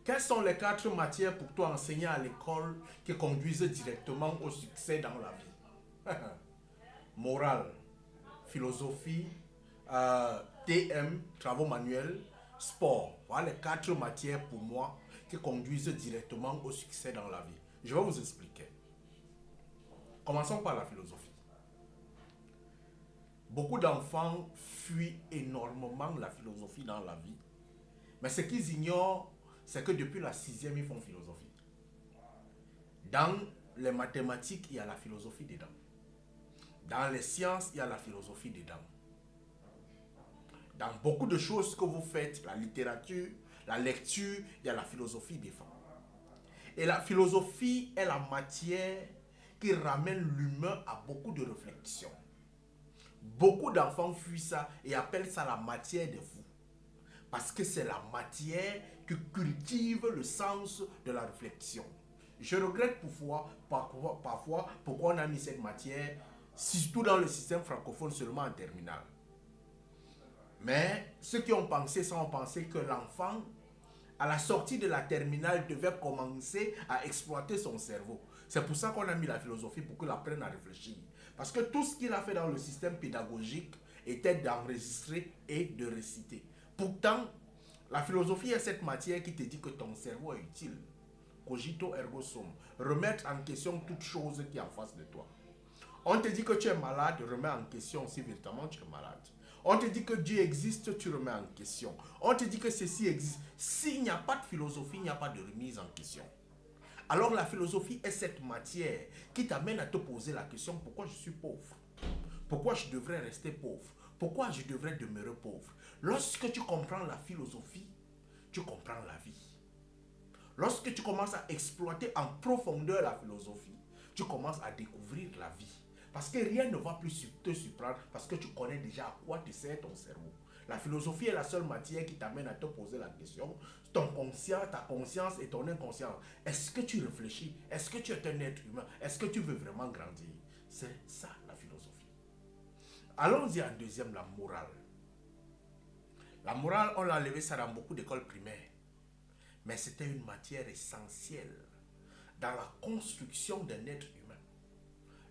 Quelles sont les 4 matières pour toi enseignées à l'école qui conduisent directement au succès dans la vie? Morale, philosophie, TM, travaux manuels, sport. Voilà les 4 matières pour moi qui conduisent directement au succès dans la vie. Je vais vous expliquer. Commençons par la philosophie. Beaucoup d'enfants fuient énormément la philosophie dans la vie. Mais ce qu'ils ignorent, c'est que depuis la 6e, ils font philosophie. Dans les mathématiques, il y a la philosophie dedans. Dans les sciences, il y a la philosophie dedans. Dans beaucoup de choses que vous faites, la littérature, la lecture, il y a la philosophie dedans. Et la philosophie est la matière qui ramène l'humain à beaucoup de réflexions. Beaucoup d'enfants fuient ça et appellent ça la matière des fous. Parce que c'est la matière qui cultive le sens de la réflexion. Je regrette parfois pourquoi on a mis cette matière, surtout dans le système francophone, seulement en terminale. Mais ceux qui ont pensé ça ont pensé que l'enfant, à la sortie de la terminale, devait commencer à exploiter son cerveau. C'est pour ça qu'on a mis la philosophie, pour qu'il apprenne à réfléchir. Parce que tout ce qu'il a fait dans le système pédagogique était d'enregistrer et de réciter. Pourtant, la philosophie est cette matière qui te dit que ton cerveau est utile. Cogito ergo sum. Remettre en question toute chose qui est en face de toi. On te dit que tu es malade, remets en question si véritablement tu es malade. On te dit que Dieu existe, tu remets en question. On te dit que ceci existe. S'il n'y a pas de philosophie, il n'y a pas de remise en question. Alors la philosophie est cette matière qui t'amène à te poser la question: pourquoi je suis pauvre? Pourquoi je devrais rester pauvre? Pourquoi je devrais demeurer pauvre? Lorsque tu comprends la philosophie, tu comprends la vie. Lorsque tu commences à exploiter en profondeur la philosophie, tu commences à découvrir la vie. Parce que rien ne va plus te surprendre parce que tu connais déjà à quoi te sert ton cerveau. La philosophie est la seule matière qui t'amène à te poser la question: ton conscient, ta conscience et ton inconscient, est-ce que tu réfléchis? Est-ce que tu es un être humain? Est-ce que tu veux vraiment grandir? C'est ça la philosophie. Allons-y en deuxième, la morale. La morale, on l'a enlevé ça dans beaucoup d'écoles primaires. Mais c'était une matière essentielle dans la construction d'un être humain.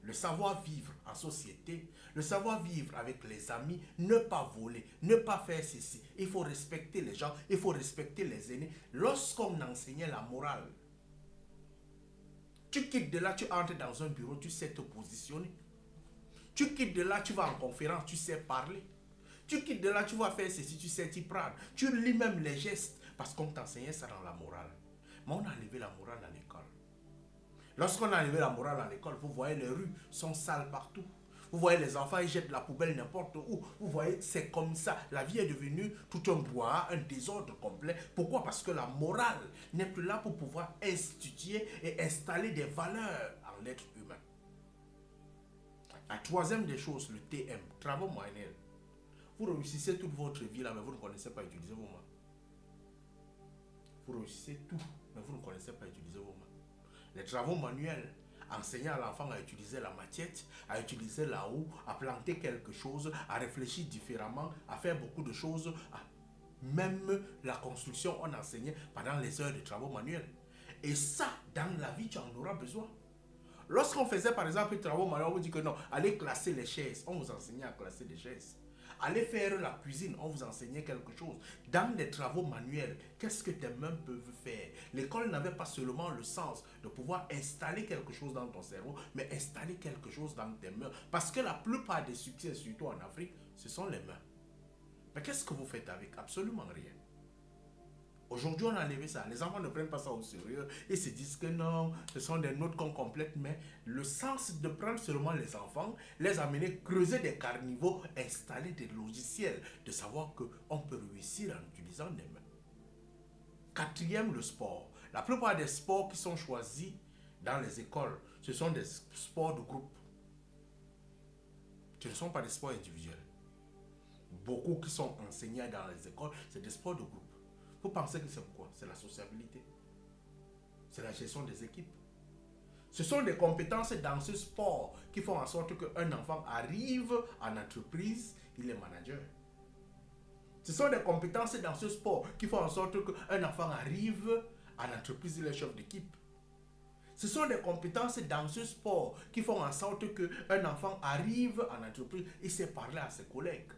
Le savoir-vivre en société, le savoir-vivre avec les amis, ne pas voler, ne pas faire ceci. Il faut respecter les gens, il faut respecter les aînés. Lorsqu'on enseignait la morale, tu quittes de là, tu entres dans un bureau, tu sais te positionner. Tu quittes de là, tu vas en conférence, tu sais parler. Tu quittes de là, tu vas faire ceci, tu sais t'y prendre. Tu lis même les gestes parce qu'on t'enseignait ça dans la morale. Mais on a enlevé la morale à l'école. Lorsqu'on a enlevé la morale à l'école, vous voyez les rues sont sales partout. Vous voyez les enfants, ils jettent la poubelle n'importe où. Vous voyez, c'est comme ça. La vie est devenue tout un brouhaha, un désordre complet. Pourquoi? Parce que la morale n'est plus là pour pouvoir instituer et installer des valeurs en l'être humain. La troisième des choses, le TM, travaux manuels. Vous réussissez toute votre vie là, mais vous ne connaissez pas utiliser vos mains. Vous réussissez tout, mais vous ne connaissez pas utiliser vos mains. Les travaux manuels, enseigner à l'enfant à utiliser la machette, à utiliser la houe, à planter quelque chose, à réfléchir différemment, à faire beaucoup de choses. Même la construction, on enseignait pendant les heures de travaux manuels. Et ça, dans la vie, tu en auras besoin. Lorsqu'on faisait par exemple les travaux manuels, on vous dit que non, allez classer les chaises. On vous enseignait à classer les chaises. Allez faire la cuisine, on vous enseignait quelque chose. Dans les travaux manuels, qu'est-ce que tes mains peuvent faire? L'école n'avait pas seulement le sens de pouvoir installer quelque chose dans ton cerveau, mais installer quelque chose dans tes mains. Parce que la plupart des succès, surtout en Afrique, ce sont les mains. Mais qu'est-ce que vous faites avec? Absolument rien. Aujourd'hui, on a enlevé ça. Les enfants ne prennent pas ça au sérieux. Ils se disent que non, ce sont des notes qu'on complète. Mais le sens de prendre seulement les enfants, les amener creuser des carnivaux, installer des logiciels, de savoir qu'on peut réussir en utilisant des mains. Quatrième, le sport. La plupart des sports qui sont choisis dans les écoles, ce sont des sports de groupe. Ce ne sont pas des sports individuels. Beaucoup qui sont enseignés dans les écoles, c'est des sports de groupe. Vous pensez que c'est quoi? C'est la sociabilité. C'est la gestion des équipes. Ce sont des compétences dans ce sport qui font en sorte qu'un enfant arrive en entreprise, il est manager. Ce sont des compétences dans ce sport qui font en sorte qu'un enfant arrive En entreprise, il est chef d'équipe. Ce sont des compétences dans ce sport qui font en sorte qu'un enfant arrive en entreprise et sait parler à ses collègues.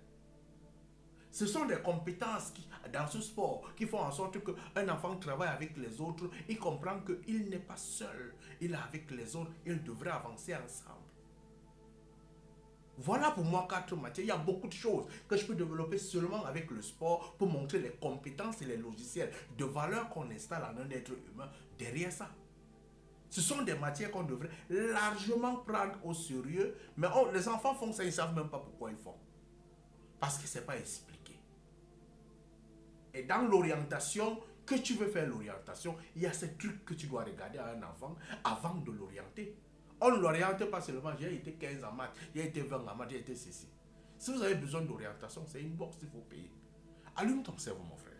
Ce sont des compétences dans ce sport qui font en sorte qu'un enfant travaille avec les autres et comprend qu'il n'est pas seul. Il est avec les autres, il devrait avancer ensemble. Voilà pour moi 4 matières. Il y a beaucoup de choses que je peux développer seulement avec le sport pour montrer les compétences et les logiciels de valeur qu'on installe en un être humain derrière ça. Ce sont des matières qu'on devrait largement prendre au sérieux, mais les enfants font ça, ils ne savent même pas pourquoi ils font. Parce que ce n'est pas expliqué. Et dans l'orientation, que tu veux faire l'orientation, il y a ces trucs que tu dois regarder à un enfant avant de l'orienter. On ne l'oriente pas seulement, j'ai été 15 en maths, j'ai été 20 en maths, j'ai été ceci. Si vous avez besoin d'orientation, c'est une bourse qu'il faut payer. Allume ton cerveau, mon frère.